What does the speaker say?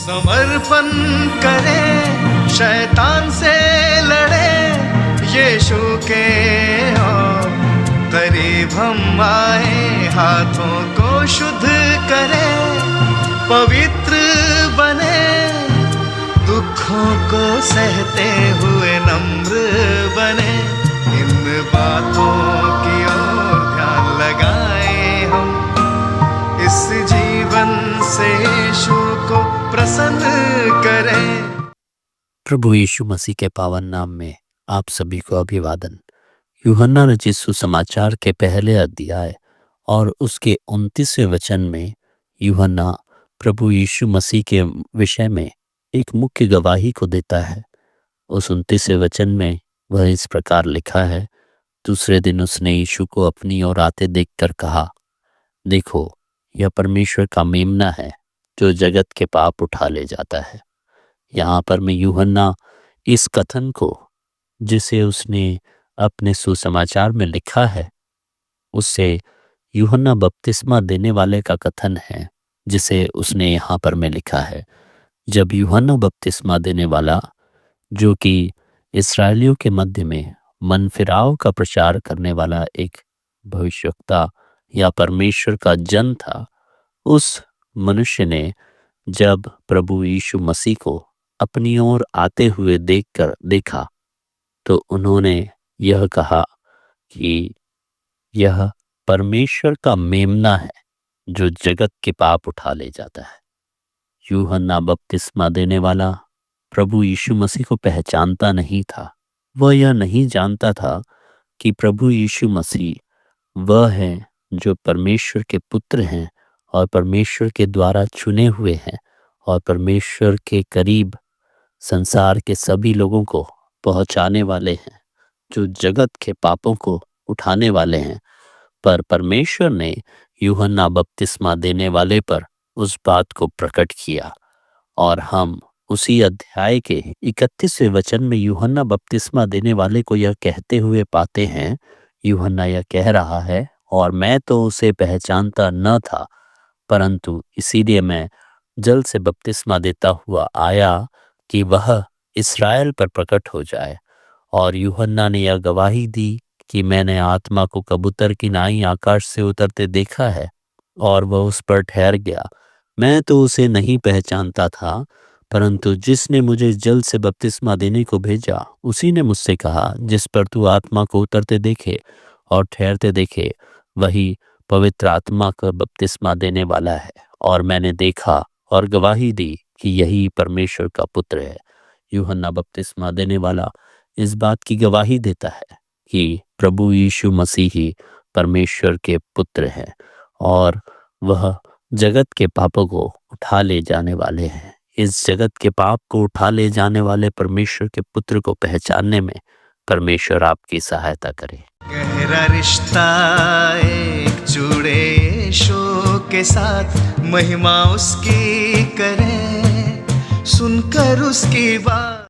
समर्पण करें, शैतान से लड़े, यीशु के और करीब हम आए, हाथों को शुद्ध करें, पवित्र बने, दुखों को सहते हुए नम्र बने। इन बातों की ओर ध्यान लगाए हम, इस जीवन से यीशु को प्रसन्न करें। प्रभु यीशु मसीह के पावन नाम में आप सभी को अभिवादन। यूहन्ना रचित सुसमाचार के पहले अध्याय और उसके 29वें वचन में यूहन्ना प्रभु यीशु मसीह के विषय में एक मुख्य गवाही को देता है। उस 29वें वचन में वह इस प्रकार लिखा है, दूसरे दिन उसने यीशु को अपनी ओर आते देखकर कहा, देखो, यह परमेश्वर का मेमना है जो जगत के पाप उठा ले जाता है। यहाँ पर मैं यूहन्ना इस कथन को, जिसे उसने अपने सुसमाचार में लिखा है, उससे यूहन्ना बपतिस्मा देने वाले का कथन है जिसे उसने यहाँ पर में लिखा है। जब यूहन्ना बपतिस्मा देने वाला, जो कि इस्राएलियों के मध्य में मन फिराव का प्रचार करने वाला एक भविष्यवक्ता या परमेश्वर का जन था, उस मनुष्य ने जब प्रभु यीशु मसीह को अपनी ओर आते हुए देखा तो उन्होंने यह कहा कि यह परमेश्वर का मेमना है जो जगत के पाप उठा ले जाता है। यूहन्ना बपतिस्मा देने वाला प्रभु यीशु मसीह को पहचानता नहीं था। वह यह नहीं जानता था कि प्रभु यीशु मसीह वह है जो परमेश्वर के पुत्र हैं और परमेश्वर के द्वारा चुने हुए हैं और परमेश्वर के करीब संसार के सभी लोगों को पहुंचाने वाले हैं, जो जगत के पापों को उठाने वाले हैं। पर परमेश्वर ने यूहन्ना बपतिस्मा देने वाले पर उस बात को प्रकट किया और हम उसी अध्याय के 31वें वचन में यूहन्ना बपतिस्मा देने वाले को यह कहते हुए पाते हैं। यूहन्ना यह कह रहा है, और मैं तो उसे पहचानता न था, परंतु इसीलिए मैं जल से बपतिस्मा देता हुआ आया कि वह इस्राएल पर प्रकट हो जाए। और यूहन्ना ने यह गवाही दी कि मैंने आत्मा को कबूतर की नाई आकाश से उतरते देखा है और वह उस पर ठहर गया। मैं तो उसे नहीं पहचानता था, परंतु जिसने मुझे जल से बपतिस्मा देने को भेजा उसी ने मुझसे कहा, जिस पर तू आत्मा को उतरते देखे और ठहरते देखे, वही पवित्र आत्मा का बपतिस्मा देने वाला है। और मैंने देखा और गवाही दी कि यही परमेश्वर का पुत्र है। यूहन्ना बपतिस्मा देने वाला इस बात की गवाही देता है कि प्रभु यीशु मसीह ही परमेश्वर के पुत्र हैं और वह जगत के पापों को उठा ले जाने वाले हैं। इस जगत के पाप को उठा ले जाने वाले परमेश्वर के पुत्र को पहचानने में परमेश्वर आपकी सहायता करे। गहरा रिश्ता एक जुड़े यीशु के साथ, महिमा उसकी करें, सुनकर उसकी बात।